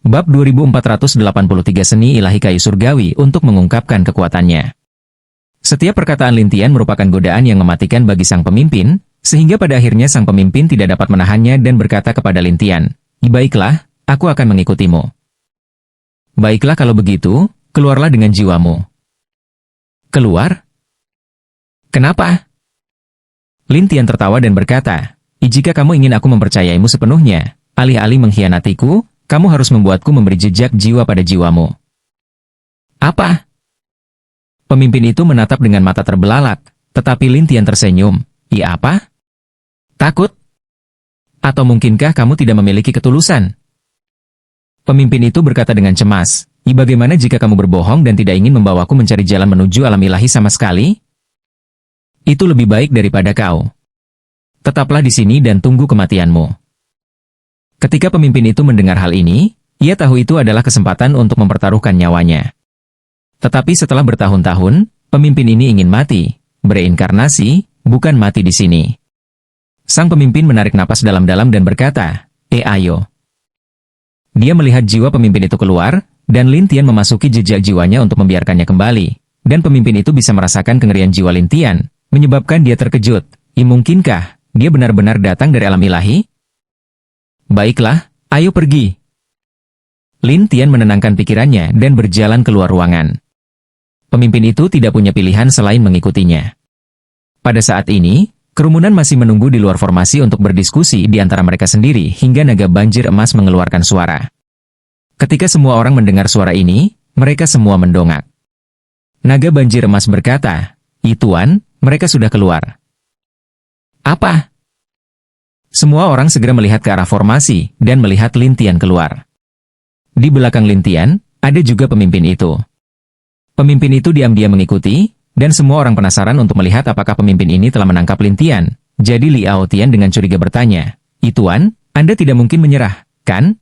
Bab 2483 Seni Ilahi Kayu Surgawi untuk mengungkapkan kekuatannya. Setiap perkataan Lintian merupakan godaan yang mematikan bagi sang pemimpin, sehingga pada akhirnya sang pemimpin tidak dapat menahannya dan berkata kepada Lintian, "Baiklah, aku akan mengikutimu." "Baiklah kalau begitu, keluarlah dengan jiwamu." "Keluar? Kenapa?" Lintian tertawa dan berkata, "Jika kamu ingin aku mempercayaimu sepenuhnya, alih-alih mengkhianatiku, kamu harus membuatku memberi jejak jiwa pada jiwamu." "Apa?" Pemimpin itu menatap dengan mata terbelalak, tetapi Lintian tersenyum. "Iya apa? Takut? Atau mungkinkah kamu tidak memiliki ketulusan?" Pemimpin itu berkata dengan cemas, "Bagaimana jika kamu berbohong dan tidak ingin membawaku mencari jalan menuju alam ilahi sama sekali? Itu lebih baik daripada kau. Tetaplah di sini dan tunggu kematianmu." Ketika pemimpin itu mendengar hal ini, ia tahu itu adalah kesempatan untuk mempertaruhkan nyawanya. Tetapi setelah bertahun-tahun, pemimpin ini ingin mati, bereinkarnasi, bukan mati di sini. Sang pemimpin menarik napas dalam-dalam dan berkata, ayo." Dia melihat jiwa pemimpin itu keluar, dan Lintian memasuki jejak jiwanya untuk membiarkannya kembali, dan pemimpin itu bisa merasakan kengerian jiwa Lintian, menyebabkan dia terkejut. Mungkinkah dia benar-benar datang dari alam ilahi? "Baiklah, ayo pergi." Lintian menenangkan pikirannya dan berjalan keluar ruangan. Pemimpin itu tidak punya pilihan selain mengikutinya. Pada saat ini, kerumunan masih menunggu di luar formasi untuk berdiskusi di antara mereka sendiri hingga naga banjir emas mengeluarkan suara. Ketika semua orang mendengar suara ini, mereka semua mendongak. Naga banjir emas berkata, Tuan, mereka sudah keluar." "Apa?" Semua orang segera melihat ke arah formasi dan melihat Lintian keluar. Di belakang Lintian, ada juga pemimpin itu. Pemimpin itu diam-diam mengikuti, dan semua orang penasaran untuk melihat apakah pemimpin ini telah menangkap Lintian. Jadi Liao Tian dengan curiga bertanya, "Tuan, Anda tidak mungkin menyerah, kan?"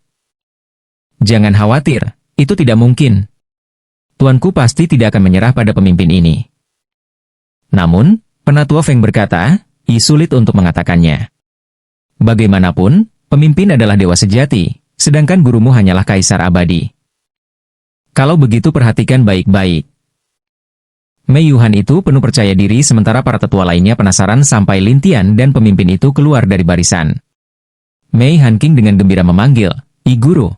"Jangan khawatir, itu tidak mungkin. Tuanku pasti tidak akan menyerah pada pemimpin ini." Namun, Penatua Feng berkata, sulit untuk mengatakannya. Bagaimanapun, pemimpin adalah dewa sejati, sedangkan gurumu hanyalah kaisar abadi. Kalau begitu perhatikan baik-baik. Mei Yuhan itu penuh percaya diri sementara para tetua lainnya penasaran sampai Lintian dan pemimpin itu keluar dari barisan. Mei Hanqing dengan gembira memanggil, Guru."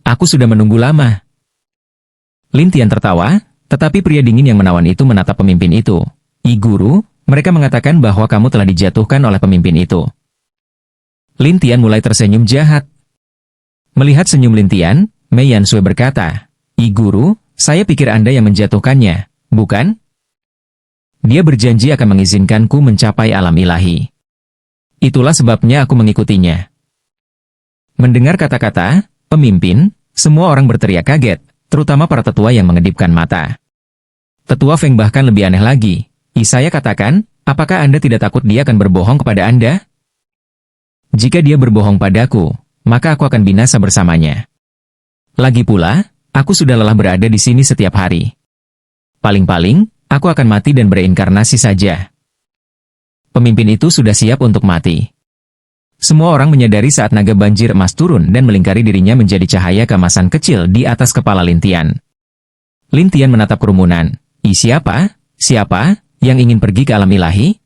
"Aku sudah menunggu lama." Lintian tertawa, tetapi pria dingin yang menawan itu menatap pemimpin itu. Guru, mereka mengatakan bahwa kamu telah dijatuhkan oleh pemimpin itu." Lintian mulai tersenyum jahat. Melihat senyum Lintian, Mei Yansui berkata, Guru, saya pikir Anda yang menjatuhkannya, bukan?" "Dia berjanji akan mengizinkanku mencapai alam ilahi. Itulah sebabnya aku mengikutinya." Mendengar kata-kata pemimpin, semua orang berteriak kaget, terutama para tetua yang mengedipkan mata. Tetua Feng bahkan lebih aneh lagi. "Saya katakan, apakah Anda tidak takut dia akan berbohong kepada Anda? Jika dia berbohong padaku, maka aku akan binasa bersamanya. Lagi pula, aku sudah lelah berada di sini setiap hari. Paling-paling, aku akan mati dan bereinkarnasi saja." Pemimpin itu sudah siap untuk mati. Semua orang menyadari saat naga banjir emas turun dan melingkari dirinya menjadi cahaya keemasan kecil di atas kepala Lintian. Lintian menatap kerumunan. Siapa yang ingin pergi ke alam ilahi?"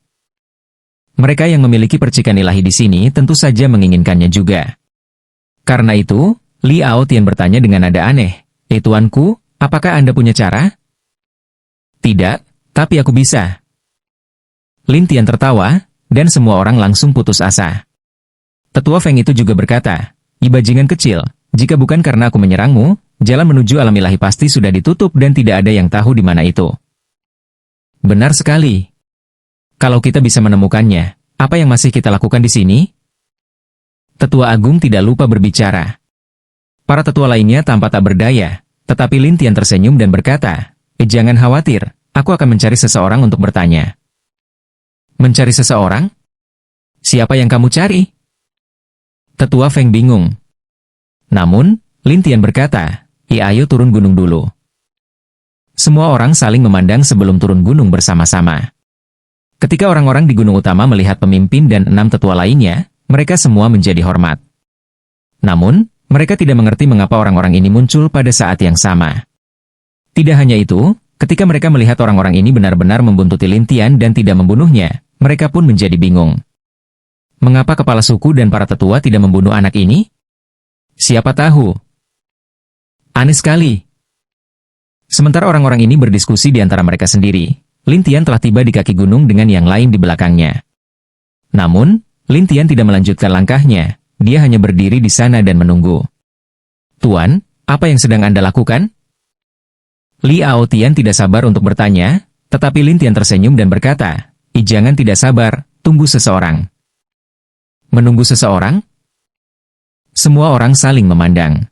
Mereka yang memiliki percikan ilahi di sini tentu saja menginginkannya juga. Karena itu, Liao Tian bertanya dengan nada aneh, Tuanku, apakah Anda punya cara?" "Tidak, tapi aku bisa." Lintian tertawa, dan semua orang langsung putus asa. Tetua Feng itu juga berkata, Bajingan kecil, jika bukan karena aku menyerangmu, jalan menuju alam ilahi pasti sudah ditutup dan tidak ada yang tahu di mana itu." "Benar sekali. Kalau kita bisa menemukannya, apa yang masih kita lakukan di sini?" Tetua Agung tidak lupa berbicara. Para tetua lainnya tampak tak berdaya, tetapi Lintian tersenyum dan berkata, "Jangan khawatir, aku akan mencari seseorang untuk bertanya." "Mencari seseorang? Siapa yang kamu cari?" Tetua Feng bingung. Namun, Lintian berkata, ayo turun gunung dulu." Semua orang saling memandang sebelum turun gunung bersama-sama. Ketika orang-orang di gunung utama melihat pemimpin dan 6 tetua lainnya, mereka semua menjadi hormat. Namun, Mereka tidak mengerti mengapa orang-orang ini muncul pada saat yang sama. Tidak hanya itu, ketika mereka melihat orang-orang ini benar-benar membuntuti Lin Tian dan tidak membunuhnya, mereka pun menjadi bingung. Mengapa kepala suku dan para tetua tidak membunuh anak ini? Siapa tahu. Aneh sekali. Sementara orang-orang ini berdiskusi di antara mereka sendiri, Lin Tian telah tiba di kaki gunung dengan yang lain di belakangnya. Namun, Lin Tian tidak melanjutkan langkahnya, dia hanya berdiri di sana dan menunggu. Tuan, apa yang sedang Anda lakukan? Li Aotian tidak sabar untuk bertanya, tetapi Lin Tian tersenyum dan berkata, jangan tidak sabar, tunggu seseorang. Menunggu seseorang? Semua orang saling memandang.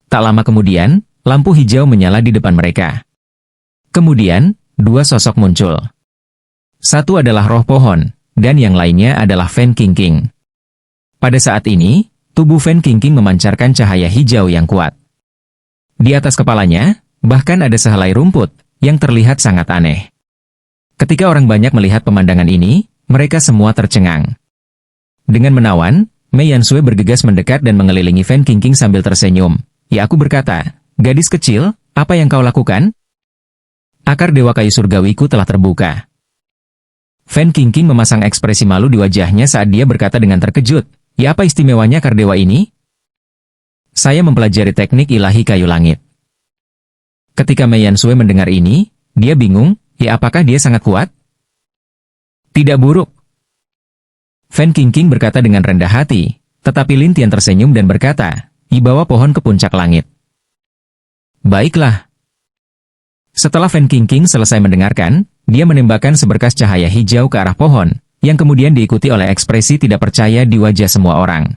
Tak lama kemudian, lampu hijau menyala di depan mereka. Kemudian, dua sosok muncul. Satu adalah roh pohon, dan yang lainnya adalah Fan Qingqing. Pada saat ini, tubuh Fan Qingqing memancarkan cahaya hijau yang kuat. Di atas kepalanya, bahkan ada sehelai rumput, yang terlihat sangat aneh. Ketika orang banyak melihat pemandangan ini, mereka semua tercengang. Dengan menawan, Mei Yansui bergegas mendekat dan mengelilingi Fan Qingqing sambil tersenyum. Ya, aku berkata, gadis kecil, apa yang kau lakukan? Akar dewa kayu surgawiku telah terbuka. Fan Qingqing memasang ekspresi malu di wajahnya saat dia berkata dengan terkejut, ya apa istimewanya akar dewa ini? Saya mempelajari teknik ilahi kayu langit. Ketika Mei Yansui mendengar ini, dia bingung, ya apakah dia sangat kuat? Tidak buruk. Fan Qingqing berkata dengan rendah hati, tetapi Lin Tian tersenyum dan berkata, bawa pohon ke puncak langit. Baiklah. Setelah Fan Qingqing selesai mendengarkan, dia menembakkan seberkas cahaya hijau ke arah pohon, yang kemudian diikuti oleh ekspresi tidak percaya di wajah semua orang.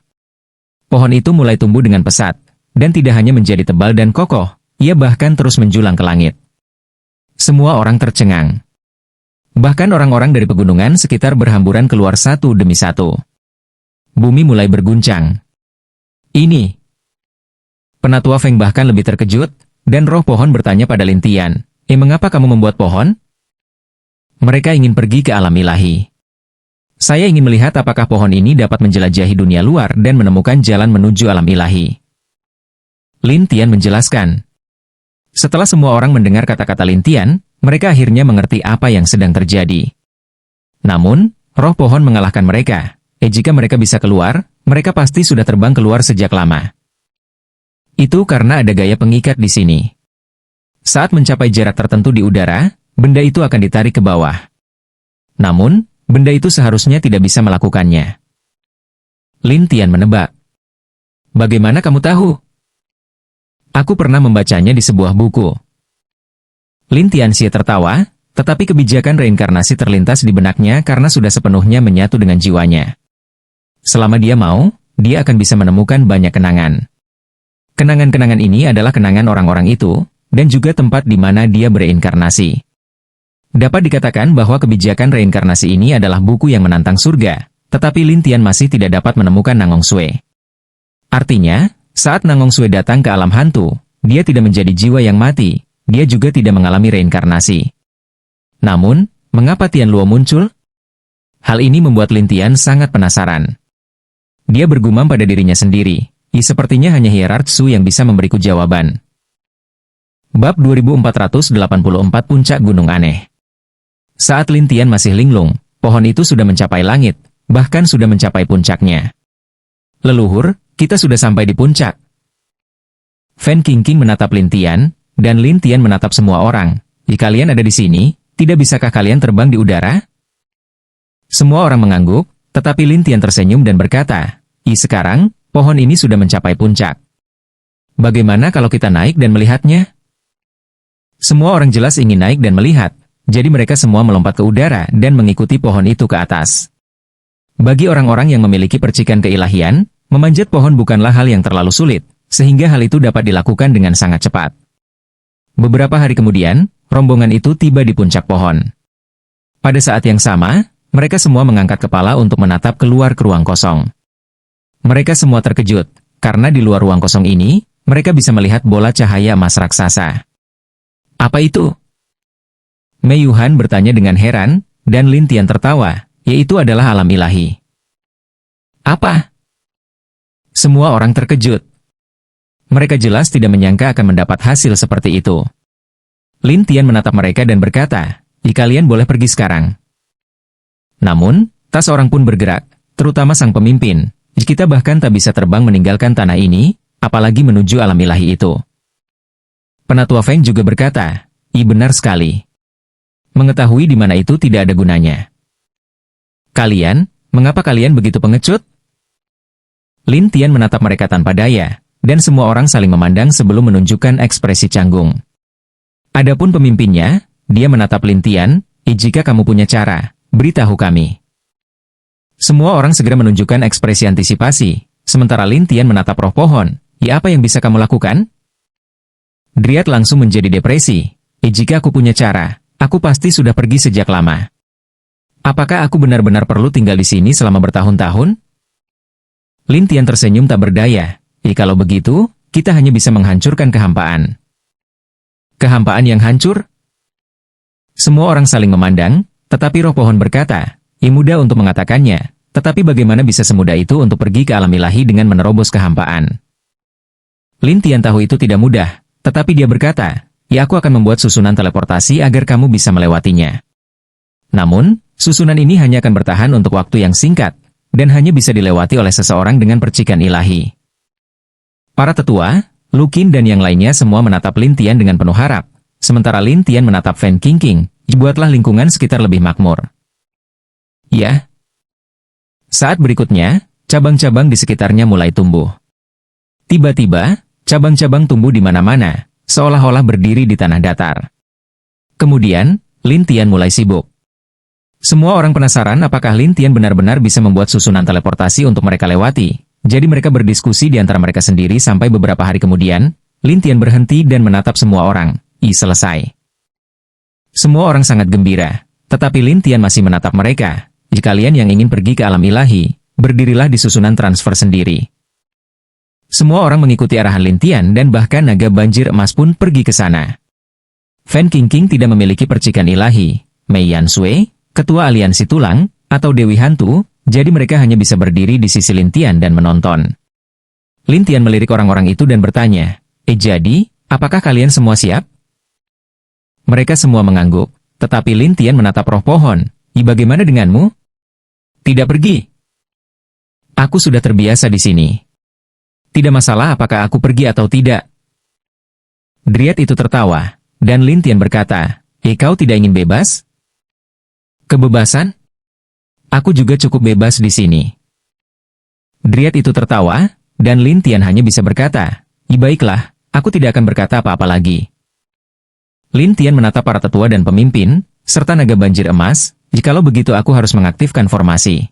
Pohon itu mulai tumbuh dengan pesat, dan tidak hanya menjadi tebal dan kokoh, ia bahkan terus menjulang ke langit. Semua orang tercengang. Bahkan orang-orang dari pegunungan sekitar berhamburan keluar satu demi satu. Bumi mulai berguncang. Ini. Penatua Feng bahkan lebih terkejut, dan roh pohon bertanya pada Lin Tian, mengapa kamu membuat pohon? Mereka ingin pergi ke alam ilahi. Saya ingin melihat apakah pohon ini dapat menjelajahi dunia luar dan menemukan jalan menuju alam ilahi. Lin Tian menjelaskan. Setelah semua orang mendengar kata-kata Lin Tian, mereka akhirnya mengerti apa yang sedang terjadi. Namun, roh pohon mengalahkan mereka. Jika mereka bisa keluar, mereka pasti sudah terbang keluar sejak lama. Itu karena ada gaya pengikat di sini. Saat mencapai jarak tertentu di udara, benda itu akan ditarik ke bawah. Namun, benda itu seharusnya tidak bisa melakukannya. Lin Tian menebak. Bagaimana kamu tahu? Aku pernah membacanya di sebuah buku. Lin Tianxie tertawa, tetapi kebijakan reinkarnasi terlintas di benaknya karena sudah sepenuhnya menyatu dengan jiwanya. Selama dia mau, dia akan bisa menemukan banyak kenangan. Kenangan-kenangan ini adalah kenangan orang-orang itu, dan juga tempat di mana dia bereinkarnasi. Dapat dikatakan bahwa kebijakan reinkarnasi ini adalah buku yang menantang surga, tetapi Lin Tian masih tidak dapat menemukan Nangong Sui. Artinya, saat Nangong Sui datang ke alam hantu, dia tidak menjadi jiwa yang mati. Dia juga tidak mengalami reinkarnasi. Namun, mengapa Tian Luo muncul? Hal ini membuat Lin Tian sangat penasaran. Dia bergumam pada dirinya sendiri, sepertinya hanya Hierartsu yang bisa memberiku jawaban. Bab 2484 Puncak Gunung Aneh. Saat Lin Tian masih linglung, pohon itu sudah mencapai langit, bahkan sudah mencapai puncaknya. Leluhur, kita sudah sampai di puncak. Fan Qingqing menatap Lin Tian, dan Lin Tian menatap semua orang. Jika kalian ada di sini, tidak bisakah kalian terbang di udara? Semua orang mengangguk, tetapi Lin Tian tersenyum dan berkata, sekarang, pohon ini sudah mencapai puncak. Bagaimana kalau kita naik dan melihatnya? Semua orang jelas ingin naik dan melihat, jadi mereka semua melompat ke udara dan mengikuti pohon itu ke atas. Bagi orang-orang yang memiliki percikan keilahian, memanjat pohon bukanlah hal yang terlalu sulit, sehingga hal itu dapat dilakukan dengan sangat cepat. Beberapa hari kemudian, rombongan itu tiba di puncak pohon. Pada saat yang sama, mereka semua mengangkat kepala untuk menatap keluar ke ruang kosong. Mereka semua terkejut, karena di luar ruang kosong ini, mereka bisa melihat bola cahaya emas raksasa. Apa itu? Mei Yuhan bertanya dengan heran, dan Lin Tian tertawa, yaitu adalah alam ilahi. Apa? Semua orang terkejut. Mereka jelas tidak menyangka akan mendapat hasil seperti itu. Lin Tian menatap mereka dan berkata, kalian boleh pergi sekarang. Namun, tak seorang pun bergerak, terutama sang pemimpin. Kita bahkan tak bisa terbang meninggalkan tanah ini, apalagi menuju alam ilahi itu. Penatua Feng juga berkata, benar sekali. Mengetahui di mana itu tidak ada gunanya. Kalian, mengapa kalian begitu pengecut? Lin Tian menatap mereka tanpa daya, dan semua orang saling memandang sebelum menunjukkan ekspresi canggung. Adapun pemimpinnya, dia menatap Lin Tian, jika kamu punya cara, beritahu kami. Semua orang segera menunjukkan ekspresi antisipasi, sementara Lin Tian menatap roh pohon, apa yang bisa kamu lakukan? Dryad langsung menjadi depresi, jika aku punya cara, aku pasti sudah pergi sejak lama. Apakah aku benar-benar perlu tinggal di sini selama bertahun-tahun? Lin Tian tersenyum tak berdaya, kalau begitu, kita hanya bisa menghancurkan kehampaan. Kehampaan yang hancur? Semua orang saling memandang, tetapi roh pohon berkata, mudah untuk mengatakannya, tetapi bagaimana bisa semudah itu untuk pergi ke alam ilahi dengan menerobos kehampaan? Lin Tian tahu itu tidak mudah, tetapi dia berkata, aku akan membuat susunan teleportasi agar kamu bisa melewatinya. Namun, susunan ini hanya akan bertahan untuk waktu yang singkat, dan hanya bisa dilewati oleh seseorang dengan percikan ilahi. Para tetua, Lukin dan yang lainnya semua menatap Lin Tian dengan penuh harap, sementara Lin Tian menatap Fan Qingqing, buatlah lingkungan sekitar lebih makmur. Ya. Saat berikutnya, cabang-cabang di sekitarnya mulai tumbuh. Tiba-tiba, cabang-cabang tumbuh di mana-mana, seolah-olah berdiri di tanah datar. Kemudian, Lin Tian mulai sibuk. Semua orang penasaran apakah Lin Tian benar-benar bisa membuat susunan teleportasi untuk mereka lewati. Jadi mereka berdiskusi di antara mereka sendiri sampai beberapa hari kemudian, Lin Tian berhenti dan menatap semua orang. Selesai. Semua orang sangat gembira, tetapi Lin Tian masih menatap mereka. Jika kalian yang ingin pergi ke alam ilahi, berdirilah di susunan transfer sendiri. Semua orang mengikuti arahan Lin Tian dan bahkan naga banjir emas pun pergi ke sana. Fan Qingqing tidak memiliki percikan ilahi. Mei Yanshui, ketua aliansi tulang, atau Dewi Hantu, jadi mereka hanya bisa berdiri di sisi Lin Tian dan menonton. Lin Tian melirik orang-orang itu dan bertanya, jadi, apakah kalian semua siap? Mereka semua mengangguk, tetapi Lin Tian menatap roh pohon. Bagaimana denganmu? Tidak pergi. Aku sudah terbiasa di sini. Tidak masalah apakah aku pergi atau tidak. Dryad itu tertawa, dan Lin Tian berkata, kau tidak ingin bebas? Kebebasan? Aku juga cukup bebas di sini. Dryad itu tertawa, dan Lin Tian hanya bisa berkata, baiklah, aku tidak akan berkata apa-apa lagi. Lin Tian menatap para tetua dan pemimpin, serta naga banjir emas, jikalau begitu aku harus mengaktifkan formasi.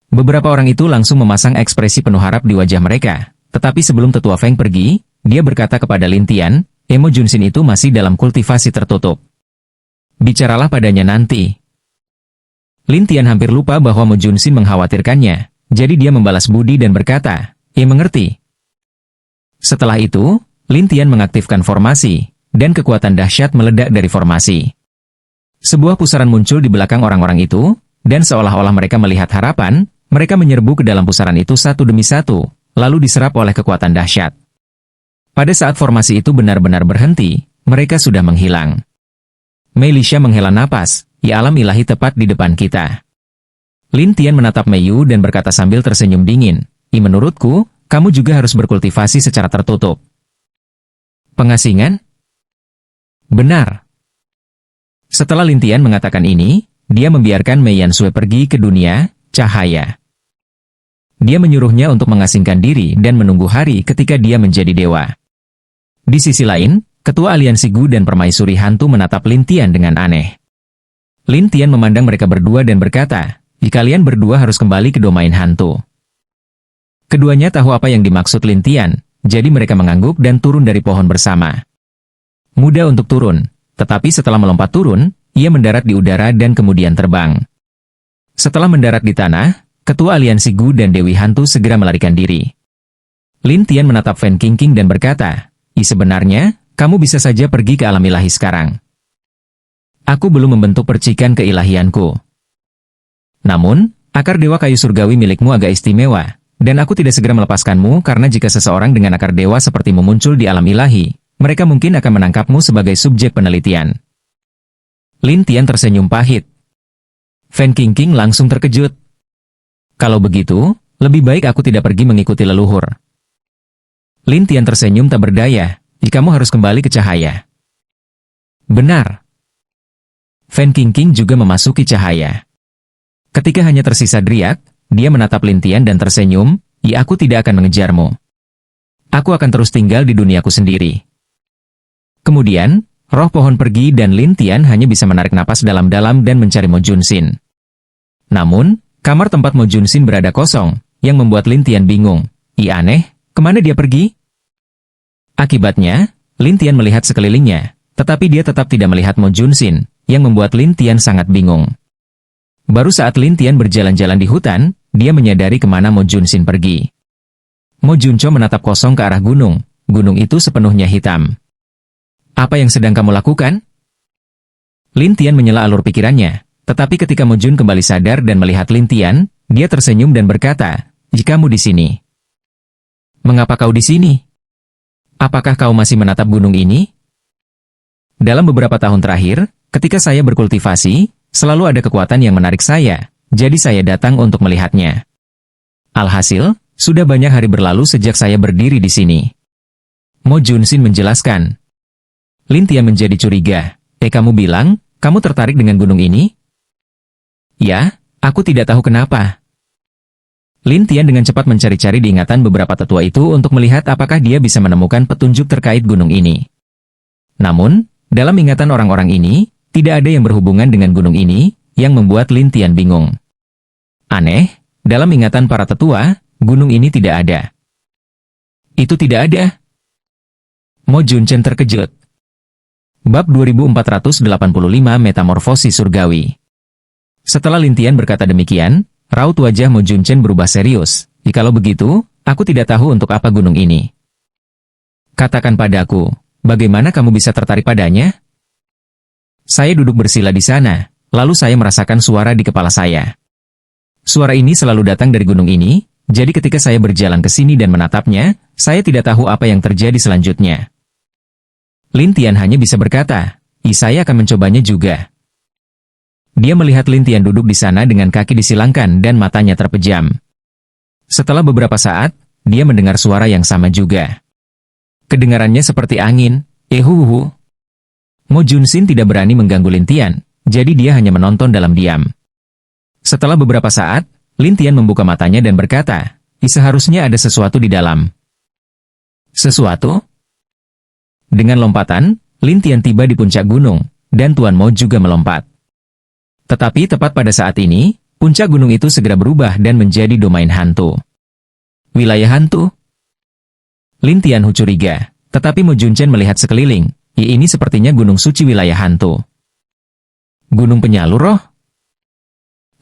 Beberapa orang itu langsung memasang ekspresi penuh harap di wajah mereka, tetapi sebelum tetua Feng pergi, dia berkata kepada Lin Tian, Mo Junsin itu masih dalam kultivasi tertutup. Bicaralah padanya nanti. Lin Tian hampir lupa bahwa Mo Junsin mengkhawatirkannya, jadi dia membalas budi dan berkata, mengerti. Setelah itu, Lin Tian mengaktifkan formasi, dan kekuatan dahsyat meledak dari formasi. Sebuah pusaran muncul di belakang orang-orang itu, dan seolah-olah mereka melihat harapan, mereka menyerbu ke dalam pusaran itu satu demi satu, lalu diserap oleh kekuatan dahsyat. Pada saat formasi itu benar-benar berhenti, mereka sudah menghilang. Mei Lisha menghela napas, alam ilahi tepat di depan kita. Lin Tian menatap Mei Yu dan berkata sambil tersenyum dingin, menurutku, kamu juga harus berkultivasi secara tertutup. Pengasingan? Benar. Setelah Lin Tian mengatakan ini, dia membiarkan Mei Yanshui pergi ke dunia cahaya. Dia menyuruhnya untuk mengasingkan diri dan menunggu hari ketika dia menjadi dewa. Di sisi lain, ketua aliansi Gu dan permaisuri hantu menatap Lin Tian dengan aneh. Lin Tian memandang mereka berdua dan berkata, kalian berdua harus kembali ke domain hantu. Keduanya tahu apa yang dimaksud Lin Tian, jadi mereka mengangguk dan turun dari pohon bersama. Mudah untuk turun, tetapi setelah melompat turun, ia mendarat di udara dan kemudian terbang. Setelah mendarat di tanah, ketua aliansi Gu dan Dewi Hantu segera melarikan diri. Lin Tian menatap Fan Qingqing dan berkata, sebenarnya, kamu bisa saja pergi ke alam ilahi sekarang. Aku belum membentuk percikan keilahianku. Namun, akar dewa kayu surgawi milikmu agak istimewa, Dan aku tidak segera melepaskanmu karena jika seseorang dengan akar dewa sepertimu muncul di alam ilahi, mereka mungkin akan menangkapmu sebagai subjek penelitian. Lin Tian tersenyum pahit. Fan Qingqing langsung terkejut. Kalau begitu, lebih baik aku tidak pergi mengikuti leluhur. Lin Tian tersenyum tak berdaya, kamu harus kembali ke cahaya. Benar. Fan Qingqing juga memasuki cahaya. Ketika hanya tersisa Driak, dia menatap Lin Tian dan tersenyum, aku tidak akan mengejarmu. Aku akan terus tinggal di duniaku sendiri. Kemudian, roh pohon pergi dan Lin Tian hanya bisa menarik napas dalam-dalam dan mencari Mo Junsin. Namun, kamar tempat Mo Junsin berada kosong, yang membuat Lin Tian bingung. Aneh, kemana dia pergi? Akibatnya, Lin Tian melihat sekelilingnya, tetapi dia tetap tidak melihat Mo Junsin, yang membuat Lin Tian sangat bingung. Baru saat Lin Tian berjalan-jalan di hutan, dia menyadari kemana Mo Junsin pergi. Mo Junco menatap kosong ke arah gunung. Gunung itu sepenuhnya hitam. Apa yang sedang kamu lakukan? Lin Tian menyela alur pikirannya, tetapi ketika Mo Jun kembali sadar dan melihat Lin Tian, dia tersenyum dan berkata, "Kamu di sini. Mengapa kau di sini? Apakah kau masih menatap gunung ini?" Dalam beberapa tahun terakhir, ketika saya berkultivasi, selalu ada kekuatan yang menarik saya, jadi saya datang untuk melihatnya. Alhasil, sudah banyak hari berlalu sejak saya berdiri di sini. Mo Junsin menjelaskan. Lin Tian menjadi curiga. Kamu bilang, kamu tertarik dengan gunung ini? Ya, aku tidak tahu kenapa. Lin Tian dengan cepat mencari-cari di ingatan beberapa tetua itu untuk melihat apakah dia bisa menemukan petunjuk terkait gunung ini. Namun, dalam ingatan orang-orang ini, tidak ada yang berhubungan dengan gunung ini, yang membuat Lin Tian bingung. Aneh, dalam ingatan para tetua, gunung ini tidak ada. Itu tidak ada. Mo Junchen terkejut. Bab 2485 Metamorfosis Surgawi. Setelah Lin Tian berkata demikian, raut wajah Mo Junchen berubah serius. Kalau begitu, aku tidak tahu untuk apa gunung ini. Katakan padaku, bagaimana kamu bisa tertarik padanya? Saya duduk bersila di sana, lalu saya merasakan suara di kepala saya. Suara ini selalu datang dari gunung ini, jadi ketika saya berjalan ke sini dan menatapnya, saya tidak tahu apa yang terjadi selanjutnya. Lin Tian hanya bisa berkata, saya akan mencobanya juga. Dia melihat Lin Tian duduk di sana dengan kaki disilangkan dan matanya terpejam. Setelah beberapa saat, dia mendengar suara yang sama juga. Kedengarannya seperti angin, ehuhu. Mo Junsin tidak berani mengganggu Lin Tian, jadi dia hanya menonton dalam diam. Setelah beberapa saat, Lin Tian membuka matanya dan berkata, seharusnya ada sesuatu di dalam. Sesuatu? Dengan lompatan, Lin Tian tiba di puncak gunung, dan Tuan Mo juga melompat. Tetapi tepat pada saat ini, puncak gunung itu segera berubah dan menjadi domain hantu. Wilayah hantu? Lin Tian curiga, tetapi Mo Junchen melihat sekeliling. Ini sepertinya gunung suci wilayah hantu. Gunung penyalur roh?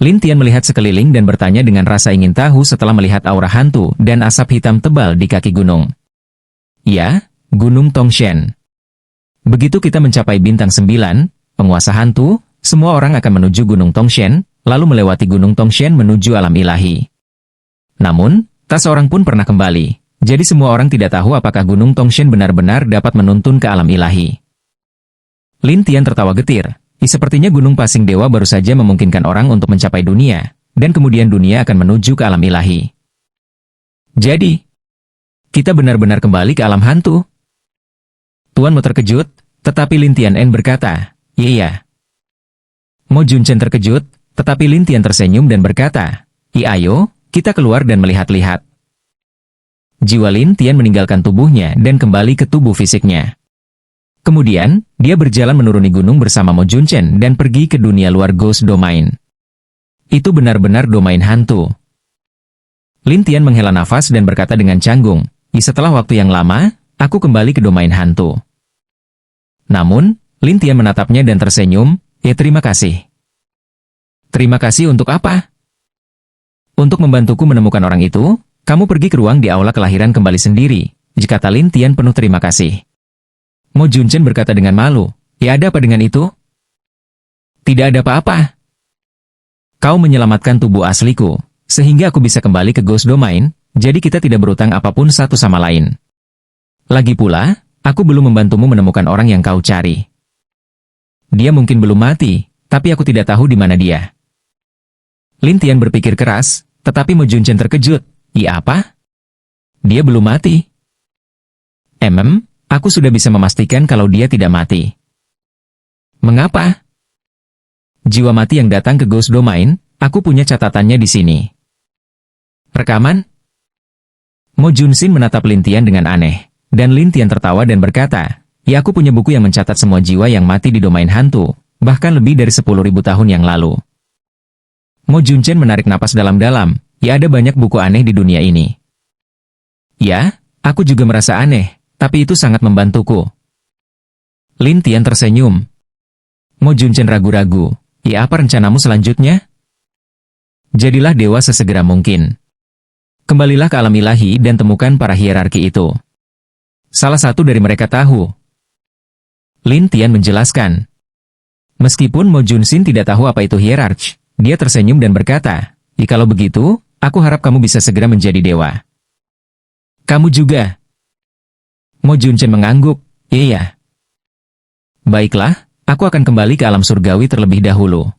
Lin Tian melihat sekeliling dan bertanya dengan rasa ingin tahu setelah melihat aura hantu dan asap hitam tebal di kaki gunung. Ya, Gunung Tongshen. Begitu kita mencapai bintang 9, penguasa hantu, semua orang akan menuju Gunung Tongshen, lalu melewati Gunung Tongshen menuju alam ilahi. Namun, tak seorang pun pernah kembali. Jadi semua orang tidak tahu apakah Gunung Tongshen benar-benar dapat menuntun ke alam ilahi. Lin Tian tertawa getir. Sepertinya Gunung Pasing Dewa baru saja memungkinkan orang untuk mencapai dunia, dan kemudian dunia akan menuju ke alam ilahi. Jadi, kita benar-benar kembali ke alam hantu? Tuan Mo terkejut, tetapi Lin Tian berkata, iya. Mo Junchen terkejut, tetapi Lin Tian tersenyum dan berkata, ayo, kita keluar dan melihat-lihat. Jiwa Lin Tian meninggalkan tubuhnya dan kembali ke tubuh fisiknya. Kemudian, dia berjalan menuruni gunung bersama Mo Junchen dan pergi ke dunia luar Ghost Domain. Itu benar-benar domain hantu. Lin Tian menghela nafas dan berkata dengan canggung, setelah waktu yang lama, aku kembali ke domain hantu. Namun, Lin Tian menatapnya dan tersenyum, terima kasih. Terima kasih untuk apa? Untuk membantuku menemukan orang itu, kamu pergi ke ruang di aula kelahiran kembali sendiri, kata Lin Tian penuh terima kasih. Mo Junchen berkata dengan malu, ada apa dengan itu? Tidak ada apa-apa. Kau menyelamatkan tubuh asliku, sehingga aku bisa kembali ke Ghost Domain, jadi kita tidak berutang apapun satu sama lain. Lagi pula, aku belum membantumu menemukan orang yang kau cari. Dia mungkin belum mati, tapi aku tidak tahu di mana dia. Lin Tian berpikir keras, tetapi Mo Junchen terkejut. Iya apa? Dia belum mati. Aku sudah bisa memastikan kalau dia tidak mati. Mengapa? Jiwa mati yang datang ke Ghost Domain, aku punya catatannya di sini. Rekaman? Mo Junsin menatap Lin Tian dengan aneh, dan Lin Tian tertawa dan berkata, ya aku punya buku yang mencatat semua jiwa yang mati di domain hantu, bahkan lebih dari 10.000 tahun yang lalu. Mo Junchen menarik napas dalam-dalam, ya ada banyak buku aneh di dunia ini. Ya, aku juga merasa aneh, tapi itu sangat membantuku. Lin Tian tersenyum. Mo Junchen ragu-ragu, ya apa rencanamu selanjutnya? Jadilah dewa sesegera mungkin. Kembalilah ke alam ilahi dan temukan para hierarki itu. Salah satu dari mereka tahu. Lin Tian menjelaskan. Meskipun Mo Junsin tidak tahu apa itu hierarki, dia tersenyum dan berkata, kalau begitu, aku harap kamu bisa segera menjadi dewa. Kamu juga. Mo Junchen mengangguk, iya. Baiklah, aku akan kembali ke alam surgawi terlebih dahulu.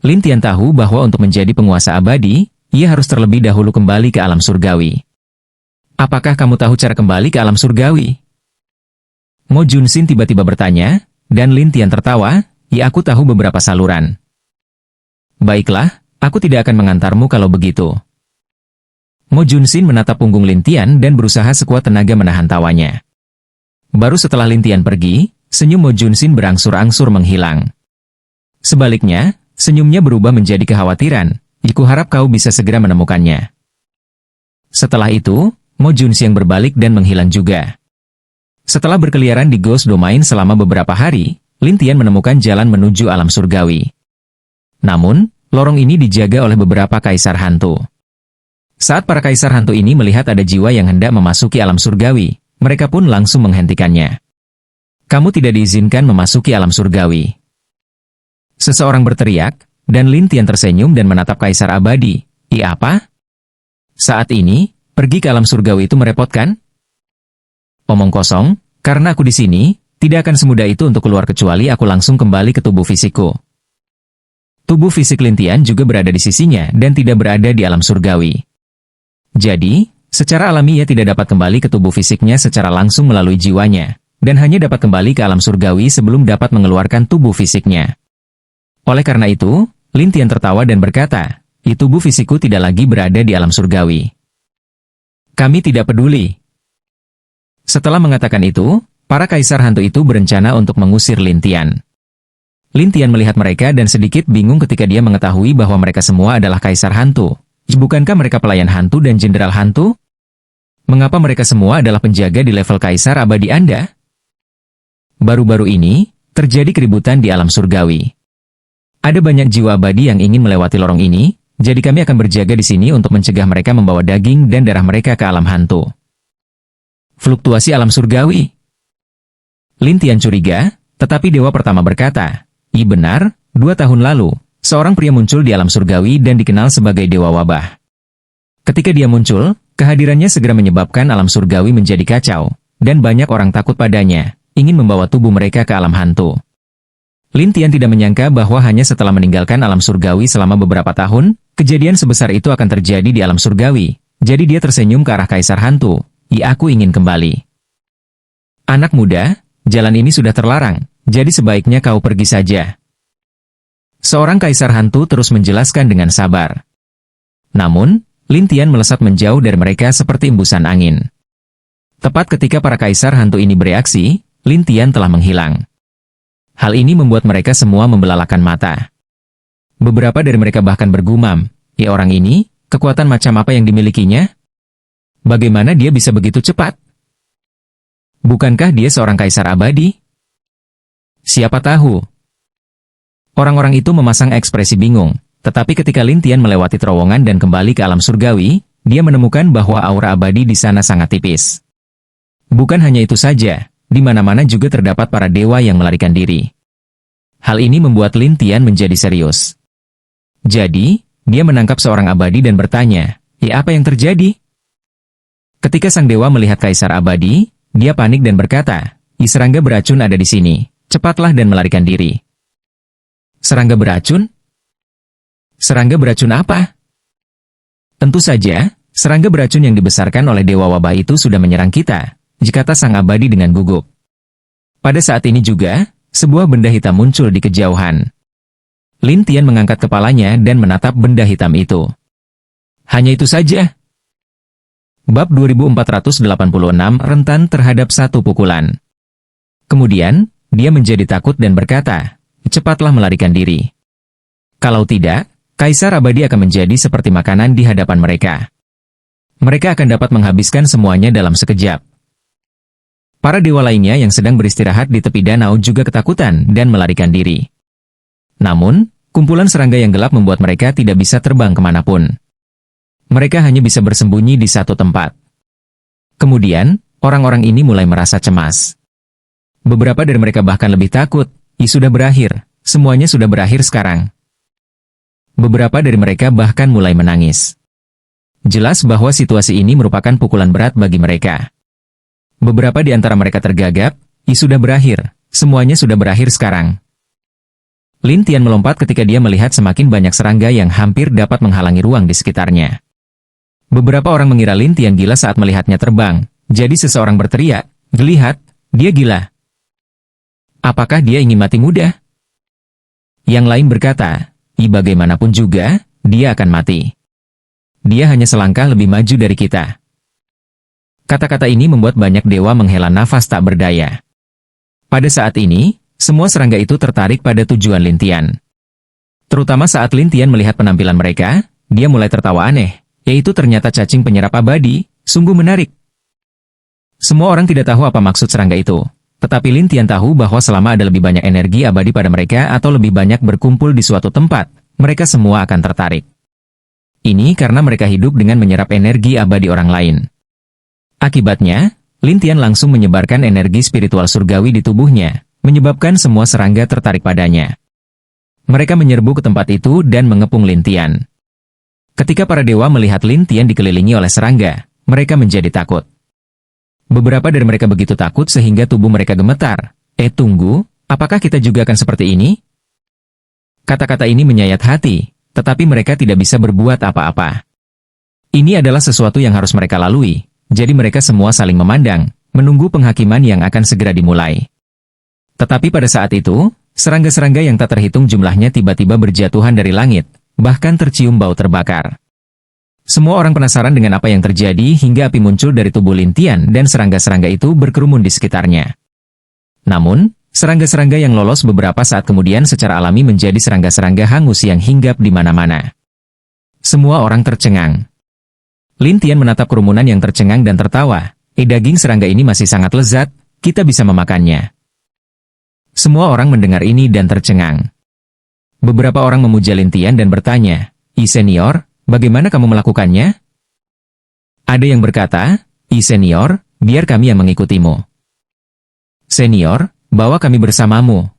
Lin Tian tahu bahwa untuk menjadi penguasa abadi, ia harus terlebih dahulu kembali ke alam surgawi. Apakah kamu tahu cara kembali ke alam surgawi? Mo Junsin tiba-tiba bertanya, dan Lin Tian tertawa, ya aku tahu beberapa saluran. Baiklah, aku tidak akan mengantarmu kalau begitu. Mo Junsin menatap punggung Lin Tian dan berusaha sekuat tenaga menahan tawanya. Baru setelah Lin Tian pergi, senyum Mo Junsin berangsur-angsur menghilang. Sebaliknya, senyumnya berubah menjadi kekhawatiran, aku harap kau bisa segera menemukannya. Setelah itu, Mo Junsin berbalik dan menghilang juga. Setelah berkeliaran di Ghost Domain selama beberapa hari, Lin Tian menemukan jalan menuju alam surgawi. Namun, lorong ini dijaga oleh beberapa kaisar hantu. Saat para kaisar hantu ini melihat ada jiwa yang hendak memasuki alam surgawi, mereka pun langsung menghentikannya. Kamu tidak diizinkan memasuki alam surgawi. Seseorang berteriak, dan Lin Tian tersenyum dan menatap kaisar abadi. Apa? Saat ini, pergi ke alam surgawi itu merepotkan? Omong kosong, karena aku di sini, tidak akan semudah itu untuk keluar kecuali aku langsung kembali ke tubuh fisikku. Tubuh fisik Lin Tian juga berada di sisinya dan tidak berada di alam surgawi. Jadi, secara alami ia tidak dapat kembali ke tubuh fisiknya secara langsung melalui jiwanya, dan hanya dapat kembali ke alam surgawi sebelum dapat mengeluarkan tubuh fisiknya. Oleh karena itu, Lin Tian tertawa dan berkata, tubuh fisikku tidak lagi berada di alam surgawi. Kami tidak peduli. Setelah mengatakan itu, para kaisar hantu itu berencana untuk mengusir Lin Tian. Lin Tian melihat mereka dan sedikit bingung ketika dia mengetahui bahwa mereka semua adalah kaisar hantu. Bukankah mereka pelayan hantu dan jenderal hantu? Mengapa mereka semua adalah penjaga di level kaisar abadi Anda? Baru-baru ini, terjadi keributan di alam surgawi. Ada banyak jiwa abadi yang ingin melewati lorong ini, jadi kami akan berjaga di sini untuk mencegah mereka membawa daging dan darah mereka ke alam hantu. Fluktuasi alam surgawi. Lin Tian curiga, tetapi dewa pertama berkata, benar, 2 tahun lalu, seorang pria muncul di alam surgawi dan dikenal sebagai Dewa Wabah. Ketika dia muncul, kehadirannya segera menyebabkan alam surgawi menjadi kacau, dan banyak orang takut padanya, ingin membawa tubuh mereka ke alam hantu. Lin Tian tidak menyangka bahwa hanya setelah meninggalkan alam surgawi selama beberapa tahun, kejadian sebesar itu akan terjadi di alam surgawi, jadi dia tersenyum ke arah kaisar hantu, aku ingin kembali. Anak muda, jalan ini sudah terlarang, jadi sebaiknya kau pergi saja. Seorang kaisar hantu terus menjelaskan dengan sabar. Namun, Lin Tian melesat menjauh dari mereka seperti embusan angin. Tepat ketika para kaisar hantu ini bereaksi, Lin Tian telah menghilang. Hal ini membuat mereka semua membelalakan mata. Beberapa dari mereka bahkan bergumam, orang ini, kekuatan macam apa yang dimilikinya? Bagaimana dia bisa begitu cepat? Bukankah dia seorang kaisar abadi? Siapa tahu? Orang-orang itu memasang ekspresi bingung, tetapi ketika Lin Tian melewati terowongan dan kembali ke alam surgawi, dia menemukan bahwa aura abadi di sana sangat tipis. Bukan hanya itu saja, di mana-mana juga terdapat para dewa yang melarikan diri. Hal ini membuat Lin Tian menjadi serius. Jadi, dia menangkap seorang abadi dan bertanya, Ya, apa yang terjadi? Ketika sang dewa melihat Kaisar Abadi, dia panik dan berkata, serangga beracun ada di sini. Cepatlah dan melarikan diri. Serangga beracun? Serangga beracun apa? Tentu saja, serangga beracun yang dibesarkan oleh Dewa Wabah itu sudah menyerang kita, kata sang Abadi dengan gugup. Pada saat ini juga, sebuah benda hitam muncul di kejauhan. Lin Tian mengangkat kepalanya dan menatap benda hitam itu. Hanya itu saja. Bab 2486 rentan terhadap satu pukulan. Kemudian, dia menjadi takut dan berkata, cepatlah melarikan diri. Kalau tidak, Kaisar Abadi akan menjadi seperti makanan di hadapan mereka. Mereka akan dapat menghabiskan semuanya dalam sekejap. Para dewa lainnya yang sedang beristirahat di tepi danau juga ketakutan dan melarikan diri. Namun, kumpulan serangga yang gelap membuat mereka tidak bisa terbang kemanapun. Mereka hanya bisa bersembunyi di satu tempat. Kemudian, orang-orang ini mulai merasa cemas. Beberapa dari mereka bahkan lebih takut. Sudah berakhir. Semuanya sudah berakhir sekarang. Beberapa dari mereka bahkan mulai menangis. Jelas bahwa situasi ini merupakan pukulan berat bagi mereka. Beberapa di antara mereka tergagap. Sudah berakhir. Semuanya sudah berakhir sekarang. Lin Tian melompat ketika dia melihat semakin banyak serangga yang hampir dapat menghalangi ruang di sekitarnya. Beberapa orang mengira Lin Tian gila saat melihatnya terbang. Jadi seseorang berteriak, "Lihat, dia gila. Apakah dia ingin mati muda?" Yang lain berkata, bagaimanapun juga, dia akan mati. Dia hanya selangkah lebih maju dari kita. Kata-kata ini membuat banyak dewa menghela nafas tak berdaya. Pada saat ini, semua serangga itu tertarik pada tujuan Lin Tian. Terutama saat Lin Tian melihat penampilan mereka, dia mulai tertawa aneh, yaitu ternyata cacing penyerap abadi, sungguh menarik. Semua orang tidak tahu apa maksud serangga itu. Tetapi Lin Tian tahu bahwa selama ada lebih banyak energi abadi pada mereka atau lebih banyak berkumpul di suatu tempat, mereka semua akan tertarik. Ini karena mereka hidup dengan menyerap energi abadi orang lain. Akibatnya, Lin Tian langsung menyebarkan energi spiritual surgawi di tubuhnya, menyebabkan semua serangga tertarik padanya. Mereka menyerbu ke tempat itu dan mengepung Lin Tian. Ketika para dewa melihat Lin Tian dikelilingi oleh serangga, mereka menjadi takut. Beberapa dari mereka begitu takut sehingga tubuh mereka gemetar. Tunggu, apakah kita juga akan seperti ini? Kata-kata ini menyayat hati, tetapi mereka tidak bisa berbuat apa-apa. Ini adalah sesuatu yang harus mereka lalui, jadi mereka semua saling memandang, menunggu penghakiman yang akan segera dimulai. Tetapi pada saat itu, serangga-serangga yang tak terhitung jumlahnya tiba-tiba berjatuhan dari langit, bahkan tercium bau terbakar. Semua orang penasaran dengan apa yang terjadi hingga api muncul dari tubuh Lin Tian dan serangga-serangga itu berkerumun di sekitarnya. Namun, serangga-serangga yang lolos beberapa saat kemudian secara alami menjadi serangga-serangga hangus yang hinggap di mana-mana. Semua orang tercengang. Lin Tian menatap kerumunan yang tercengang dan tertawa. Daging serangga ini masih sangat lezat, kita bisa memakannya. Semua orang mendengar ini dan tercengang. Beberapa orang memuja Lin Tian dan bertanya, Senior, bagaimana kamu melakukannya? Ada yang berkata, Senior, biar kami yang mengikutimu. Senior, bawa kami bersamamu.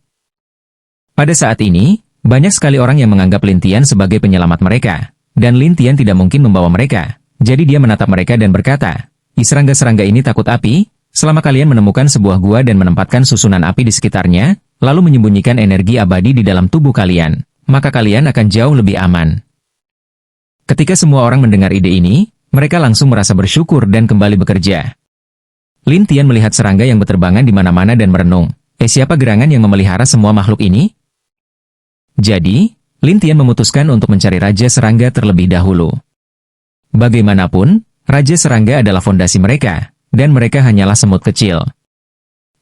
Pada saat ini, banyak sekali orang yang menganggap Lin Tian sebagai penyelamat mereka, dan Lin Tian tidak mungkin membawa mereka, jadi dia menatap mereka dan berkata, serangga-serangga ini takut api, selama kalian menemukan sebuah gua dan menempatkan susunan api di sekitarnya, lalu menyembunyikan energi abadi di dalam tubuh kalian, maka kalian akan jauh lebih aman. Ketika semua orang mendengar ide ini, mereka langsung merasa bersyukur dan kembali bekerja. Lin Tian melihat serangga yang berterbangan di mana-mana dan merenung, siapa gerangan yang memelihara semua makhluk ini? Jadi, Lin Tian memutuskan untuk mencari Raja Serangga terlebih dahulu. Bagaimanapun, Raja Serangga adalah fondasi mereka, dan mereka hanyalah semut kecil.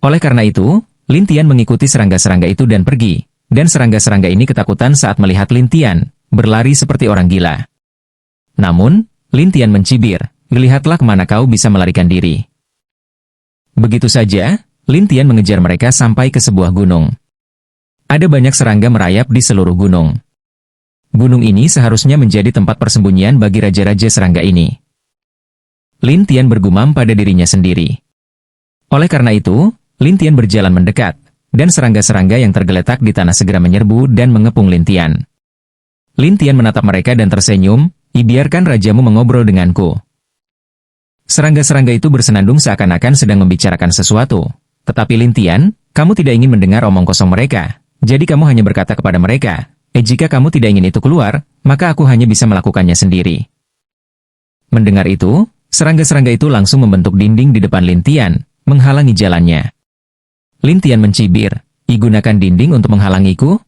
Oleh karena itu, Lin Tian mengikuti serangga-serangga itu dan pergi, dan serangga-serangga ini ketakutan saat melihat Lin Tian, berlari seperti orang gila. Namun, Lin Tian mencibir, lihatlah kemana kau bisa melarikan diri. Begitu saja, Lin Tian mengejar mereka sampai ke sebuah gunung. Ada banyak serangga merayap di seluruh gunung. Gunung ini seharusnya menjadi tempat persembunyian bagi raja-raja serangga ini. Lin Tian bergumam pada dirinya sendiri. Oleh karena itu, Lin Tian berjalan mendekat, dan serangga-serangga yang tergeletak di tanah segera menyerbu dan mengepung Lin Tian. Lin Tian menatap mereka dan tersenyum, biarkan rajamu mengobrol denganku. Serangga-serangga itu bersenandung seakan-akan sedang membicarakan sesuatu. Tetapi Lintian, kamu tidak ingin mendengar omong kosong mereka. Jadi kamu hanya berkata kepada mereka, jika kamu tidak ingin itu keluar, maka aku hanya bisa melakukannya sendiri. Mendengar itu, serangga-serangga itu langsung membentuk dinding di depan Lintian, menghalangi jalannya. Lintian mencibir, gunakan dinding untuk menghalangiku?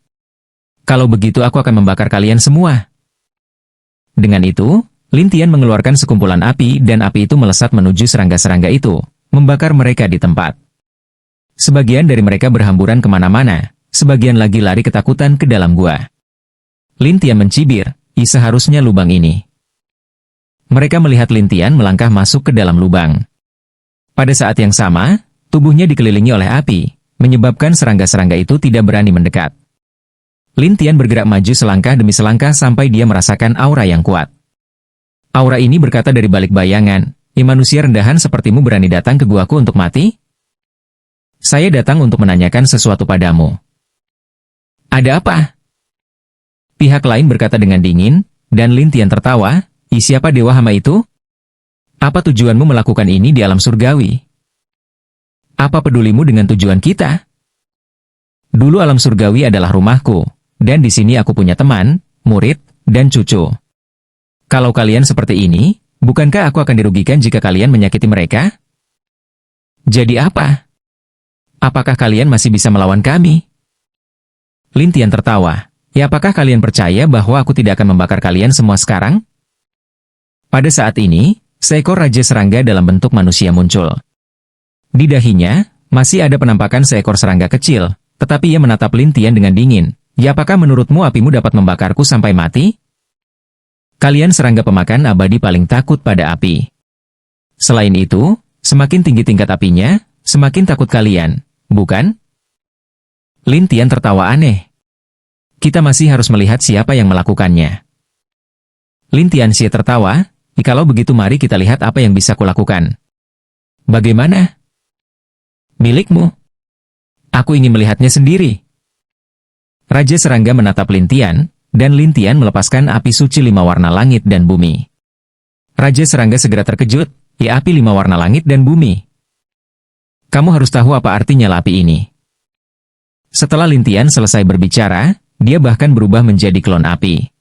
Kalau begitu aku akan membakar kalian semua. Dengan itu, Lintian mengeluarkan sekumpulan api dan api itu melesat menuju serangga-serangga itu, membakar mereka di tempat. Sebagian dari mereka berhamburan kemana-mana, sebagian lagi lari ketakutan ke dalam gua. Lintian mencibir, seharusnya lubang ini. Mereka melihat Lintian melangkah masuk ke dalam lubang. Pada saat yang sama, tubuhnya dikelilingi oleh api, menyebabkan serangga-serangga itu tidak berani mendekat. Lintian bergerak maju selangkah demi selangkah sampai dia merasakan aura yang kuat. Aura ini berkata dari balik bayangan, manusia rendahan sepertimu berani datang ke guaku untuk mati? Saya datang untuk menanyakan sesuatu padamu. Ada apa? Pihak lain berkata dengan dingin, dan Lintian tertawa, siapa dewa hama itu? Apa tujuanmu melakukan ini di alam surgawi? Apa pedulimu dengan tujuan kita? Dulu alam surgawi adalah rumahku, dan di sini aku punya teman, murid, dan cucu. Kalau kalian seperti ini, bukankah aku akan dirugikan jika kalian menyakiti mereka? Jadi apa? Apakah kalian masih bisa melawan kami? Lintian tertawa. Apakah kalian percaya bahwa aku tidak akan membakar kalian semua sekarang? Pada saat ini, seekor raja serangga dalam bentuk manusia muncul. Di dahinya, masih ada penampakan seekor serangga kecil, tetapi ia menatap Lintian dengan dingin. Apakah menurutmu apimu dapat membakarku sampai mati? Kalian serangga pemakan abadi paling takut pada api. Selain itu, semakin tinggi tingkat apinya, semakin takut kalian, bukan? Lintian tertawa aneh. Kita masih harus melihat siapa yang melakukannya. Lintian Xie tertawa, kalau begitu mari kita lihat apa yang bisa kulakukan. Bagaimana? Milikmu. Aku ingin melihatnya sendiri. Raja serangga menatap Lintian, dan Lintian melepaskan api suci 5 warna langit dan bumi. Raja serangga segera terkejut, api 5 warna langit dan bumi. Kamu harus tahu apa artinya api ini. Setelah Lintian selesai berbicara, dia bahkan berubah menjadi klon api.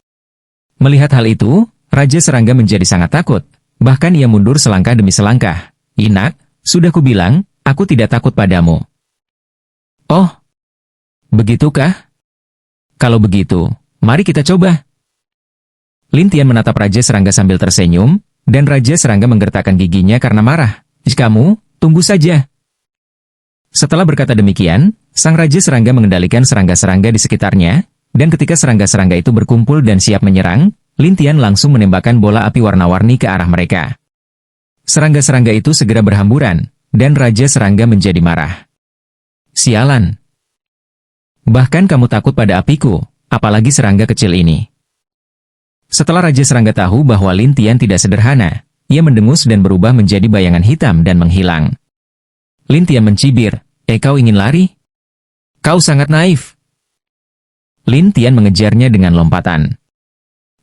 Melihat hal itu, Raja serangga menjadi sangat takut, bahkan ia mundur selangkah demi selangkah. Nak, sudah kubilang, aku tidak takut padamu. Oh, begitukah? Kalau begitu, mari kita coba. Lintian menatap Raja serangga sambil tersenyum, dan Raja serangga menggertakkan giginya karena marah. Kamu, tunggu saja. Setelah berkata demikian, sang Raja serangga mengendalikan serangga-serangga di sekitarnya, dan ketika serangga-serangga itu berkumpul dan siap menyerang, Lintian langsung menembakkan bola api warna-warni ke arah mereka. Serangga-serangga itu segera berhamburan, dan Raja serangga menjadi marah. Sialan. Bahkan kamu takut pada apiku, apalagi serangga kecil ini. Setelah Raja serangga tahu bahwa Lintian tidak sederhana, ia mendengus dan berubah menjadi bayangan hitam dan menghilang. Lintian mencibir, kau ingin lari? Kau sangat naif. Lintian mengejarnya dengan lompatan.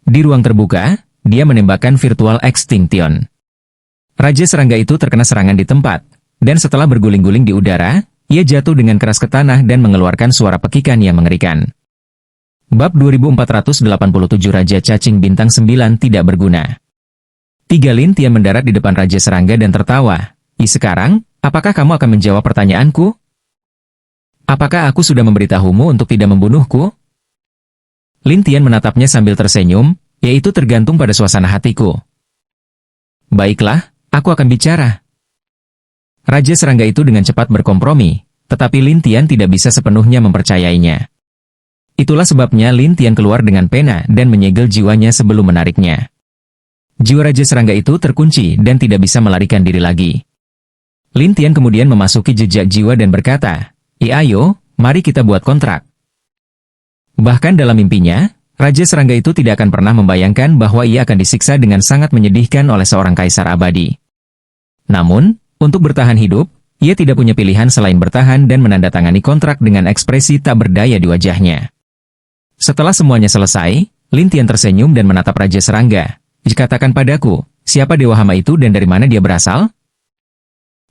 Di ruang terbuka, dia menembakkan virtual extinction. Raja serangga itu terkena serangan di tempat, dan setelah berguling-guling di udara, ia jatuh dengan keras ke tanah dan mengeluarkan suara pekikan yang mengerikan. Bab 2487 Raja Cacing Bintang 9 tidak berguna. 3 Lintian mendarat di depan Raja serangga dan tertawa. Sekarang, apakah kamu akan menjawab pertanyaanku? Apakah aku sudah memberitahumu untuk tidak membunuhku? Lintian menatapnya sambil tersenyum, yaitu tergantung pada suasana hatiku. Baiklah, aku akan bicara. Raja serangga itu dengan cepat berkompromi, tetapi Lintian tidak bisa sepenuhnya mempercayainya. Itulah sebabnya Lintian keluar dengan pena dan menyegel jiwanya sebelum menariknya. Jiwa Raja serangga itu terkunci dan tidak bisa melarikan diri lagi. Lintian kemudian memasuki jejak jiwa dan berkata, ayo, mari kita buat kontrak. Bahkan dalam mimpinya, Raja serangga itu tidak akan pernah membayangkan bahwa ia akan disiksa dengan sangat menyedihkan oleh seorang kaisar abadi. Namun, untuk bertahan hidup, ia tidak punya pilihan selain bertahan dan menandatangani kontrak dengan ekspresi tak berdaya di wajahnya. Setelah semuanya selesai, Lintian tersenyum dan menatap Raja serangga. Katakan padaku, siapa Dewa Hama itu dan dari mana dia berasal?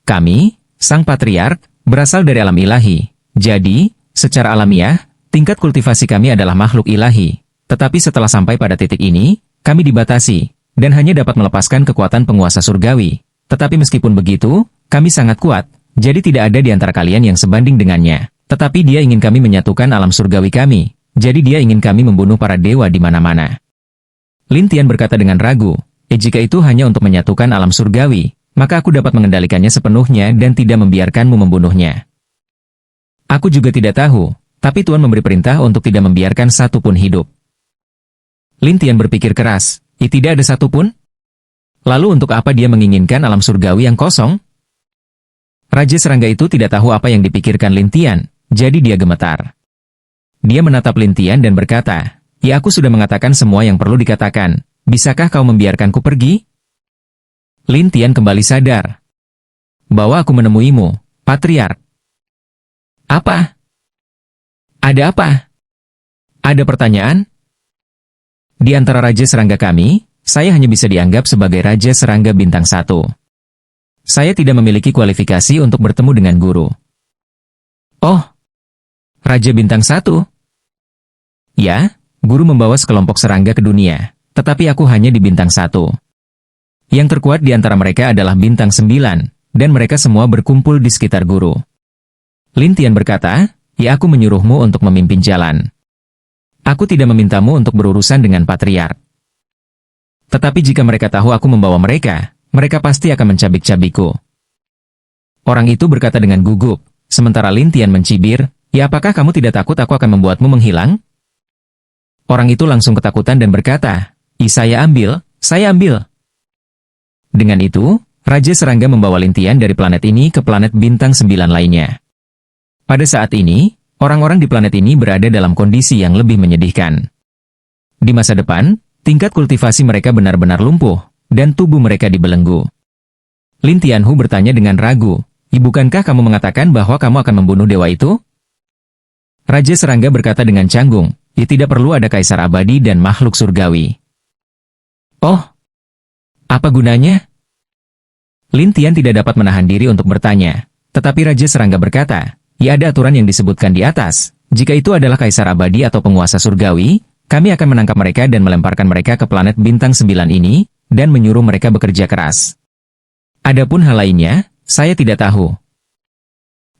Kami, Sang Patriark, berasal dari alam ilahi. Jadi, secara alamiah, tingkat kultivasi kami adalah makhluk ilahi. Tetapi setelah sampai pada titik ini, kami dibatasi, dan hanya dapat melepaskan kekuatan penguasa surgawi. Tetapi meskipun begitu, kami sangat kuat, jadi tidak ada di antara kalian yang sebanding dengannya. Tetapi dia ingin kami menyatukan alam surgawi kami, jadi dia ingin kami membunuh para dewa di mana-mana. Lin Tian berkata dengan ragu, jika itu hanya untuk menyatukan alam surgawi, maka aku dapat mengendalikannya sepenuhnya dan tidak membiarkanmu membunuhnya. Aku juga tidak tahu, tapi Tuan memberi perintah untuk tidak membiarkan satu pun hidup. Lin Tian berpikir keras, tidak ada satu pun? Lalu untuk apa dia menginginkan alam surgawi yang kosong? Raja serangga itu tidak tahu apa yang dipikirkan Lin Tian, jadi dia gemetar. Dia menatap Lin Tian dan berkata, ya aku sudah mengatakan semua yang perlu dikatakan, bisakah kau membiarkanku pergi? Lin Tian kembali sadar bahwa aku menemuimu, Patriark. Apa? Ada apa? Ada pertanyaan? Di antara Raja Serangga kami, saya hanya bisa dianggap sebagai Raja Serangga Bintang 1. Saya tidak memiliki kualifikasi untuk bertemu dengan guru. Oh, Raja Bintang 1? Ya, guru membawa sekelompok serangga ke dunia, tetapi aku hanya di Bintang 1. Yang terkuat di antara mereka adalah Bintang 9, dan mereka semua berkumpul di sekitar guru. Lin Tian berkata, ya aku menyuruhmu untuk memimpin jalan. Aku tidak memintamu untuk berurusan dengan Patriark. Tetapi jika mereka tahu aku membawa mereka, mereka pasti akan mencabik-cabikku. Orang itu berkata dengan gugup, sementara Lin Tian mencibir, ya apakah kamu tidak takut aku akan membuatmu menghilang? Orang itu langsung ketakutan dan berkata, saya ambil, saya ambil. Dengan itu, Raja Serangga membawa Lin Tian dari planet ini ke planet Bintang 9 lainnya. Pada saat ini, orang-orang di planet ini berada dalam kondisi yang lebih menyedihkan. Di masa depan, tingkat kultivasi mereka benar-benar lumpuh, dan tubuh mereka dibelenggu. Lin Tianhu bertanya dengan ragu, bukankah kamu mengatakan bahwa kamu akan membunuh dewa itu? Raja Serangga berkata dengan canggung, tidak perlu ada kaisar abadi dan makhluk surgawi. Oh, apa gunanya? Lin Tian tidak dapat menahan diri untuk bertanya, tetapi Raja Serangga berkata, ya ada aturan yang disebutkan di atas, jika itu adalah kaisar abadi atau penguasa surgawi, kami akan menangkap mereka dan melemparkan mereka ke planet Bintang 9 ini, dan menyuruh mereka bekerja keras. Adapun hal lainnya, saya tidak tahu.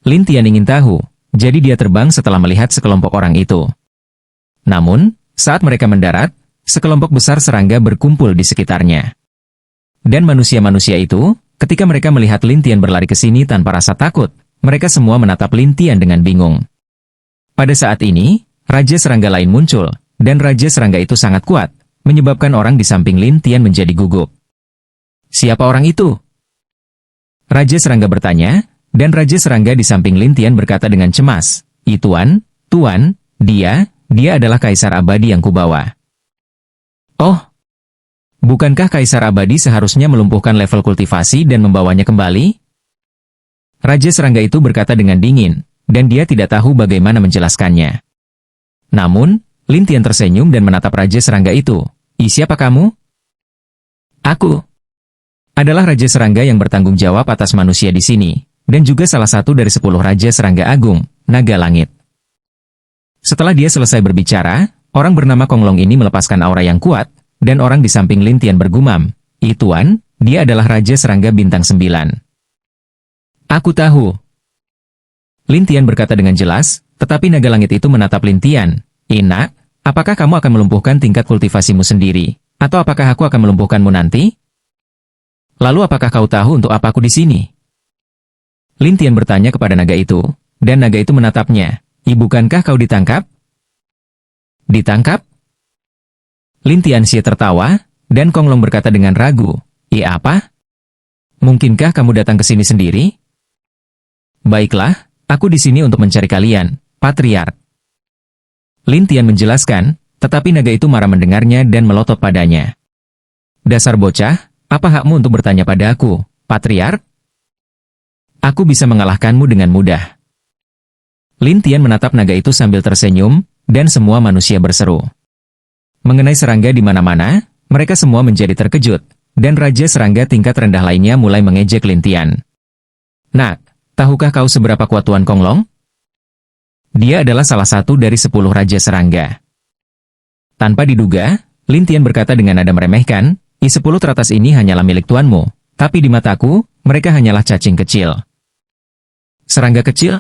Lin Tian ingin tahu, jadi dia terbang setelah melihat sekelompok orang itu. Namun, saat mereka mendarat, sekelompok besar serangga berkumpul di sekitarnya. Dan manusia-manusia itu, ketika mereka melihat Lin Tian berlari ke sini tanpa rasa takut, mereka semua menatap Lin Tian dengan bingung. Pada saat ini, Raja Serangga lain muncul, dan Raja Serangga itu sangat kuat, menyebabkan orang di samping Lin Tian menjadi gugup. Siapa orang itu? Raja Serangga bertanya, dan Raja Serangga di samping Lin Tian berkata dengan cemas, Tuan, dia adalah kaisar abadi yang kubawa. Oh, bukankah kaisar abadi seharusnya melumpuhkan level kultivasi dan membawanya kembali? Raja Serangga itu berkata dengan dingin, dan dia tidak tahu bagaimana menjelaskannya. Namun, Lin Tian tersenyum dan menatap Raja Serangga itu. Siapa kamu? Aku adalah Raja Serangga yang bertanggung jawab atas manusia di sini, dan juga salah satu dari 10 Raja Serangga Agung, Naga Langit. Setelah dia selesai berbicara, orang bernama Konglong ini melepaskan aura yang kuat, dan orang di samping Lin Tian bergumam, Tuan, dia adalah Raja Serangga Bintang 9. Aku tahu. Lin Tian berkata dengan jelas, tetapi naga langit itu menatap Lin Tian. Nak, apakah kamu akan melumpuhkan tingkat kultivasimu sendiri? Atau apakah aku akan melumpuhkanmu nanti? Lalu apakah kau tahu untuk apa aku di sini? Lin Tian bertanya kepada naga itu, dan naga itu menatapnya. Bukankah kau ditangkap? Ditangkap? Lin Tian Xie tertawa, dan Konglong berkata dengan ragu. Apa? Mungkinkah kamu datang ke sini sendiri? Baiklah, aku di sini untuk mencari kalian, Patriark. Lin Tian menjelaskan, tetapi naga itu marah mendengarnya dan melotot padanya. Dasar bocah, apa hakmu untuk bertanya pada aku, Patriark? Aku bisa mengalahkanmu dengan mudah. Lin Tian menatap naga itu sambil tersenyum, dan semua manusia berseru. Mengenai serangga di mana-mana, mereka semua menjadi terkejut, dan Raja Serangga tingkat rendah lainnya mulai mengejek Lintian. "Nak, tahukah kau seberapa kuat Tuan Konglong? Dia adalah salah satu dari 10 Raja Serangga." Tanpa diduga, Lintian berkata dengan nada meremehkan, "I-10 teratas ini hanyalah milik tuanmu, tapi di mataku, mereka hanyalah cacing kecil." Serangga kecil?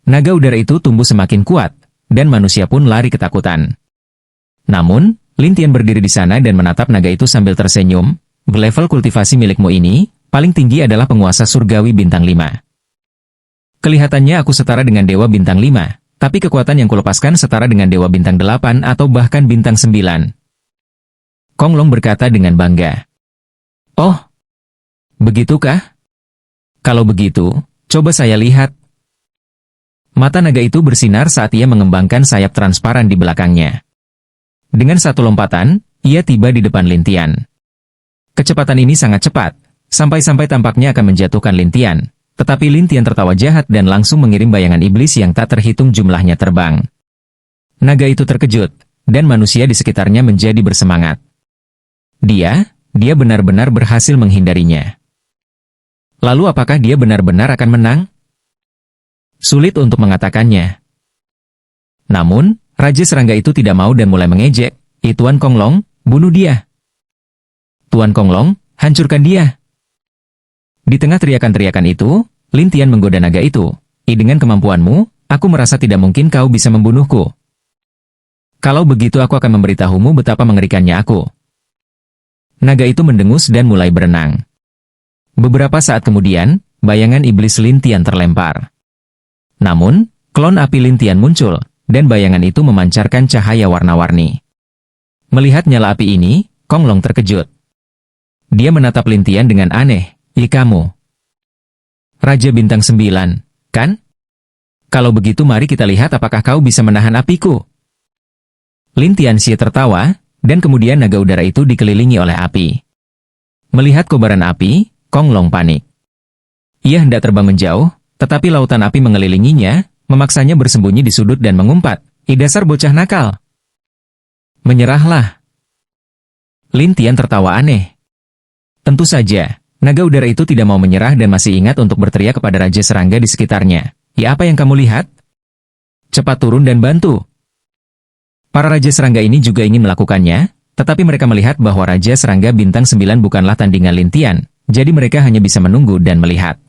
Naga udara itu tumbuh semakin kuat, dan manusia pun lari ketakutan. Namun, Lintian berdiri di sana dan menatap naga itu sambil tersenyum. "Level kultivasi milikmu ini, paling tinggi adalah penguasa surgawi bintang 5. Kelihatannya aku setara dengan dewa bintang 5, tapi kekuatan yang kulepaskan setara dengan dewa bintang 8 atau bahkan bintang 9. Konglong berkata dengan bangga. "Oh, begitukah? Kalau begitu, coba saya lihat." Mata naga itu bersinar saat ia mengembangkan sayap transparan di belakangnya. Dengan satu lompatan, ia tiba di depan Lintian. Kecepatan ini sangat cepat, sampai-sampai tampaknya akan menjatuhkan Lintian. Tetapi Lintian tertawa jahat dan langsung mengirim bayangan iblis yang tak terhitung jumlahnya terbang. Naga itu terkejut, dan manusia di sekitarnya menjadi bersemangat. Dia benar-benar berhasil menghindarinya. Lalu apakah dia benar-benar akan menang? Sulit untuk mengatakannya. Namun, Raja Serangga itu tidak mau dan mulai mengejek, Tuan Konglong, bunuh dia. Tuan Konglong, hancurkan dia." Di tengah teriakan-teriakan itu, Lintian menggoda naga itu. Dengan kemampuanmu, aku merasa tidak mungkin kau bisa membunuhku. Kalau begitu aku akan memberitahumu betapa mengerikannya aku." Naga itu mendengus dan mulai berenang. Beberapa saat kemudian, bayangan iblis Lintian terlempar. Namun, klon api Lintian muncul, dan bayangan itu memancarkan cahaya warna-warni. Melihat nyala api ini, Konglong terkejut. Dia menatap Lintian dengan aneh. Kamu Raja Bintang 9, kan? Kalau begitu mari kita lihat apakah kau bisa menahan apiku." Lintian Xie tertawa, dan kemudian naga udara itu dikelilingi oleh api. Melihat kobaran api, Konglong panik. Ia hendak terbang menjauh, tetapi lautan api mengelilinginya, memaksanya bersembunyi di sudut dan mengumpat, "Dasar bocah nakal. Menyerahlah." Lintian tertawa aneh. Tentu saja, naga udara itu tidak mau menyerah dan masih ingat untuk berteriak kepada Raja Serangga di sekitarnya. Apa yang kamu lihat? Cepat turun dan bantu." Para Raja Serangga ini juga ingin melakukannya, tetapi mereka melihat bahwa Raja Serangga bintang 9 bukanlah tandingan Lintian, jadi mereka hanya bisa menunggu dan melihat.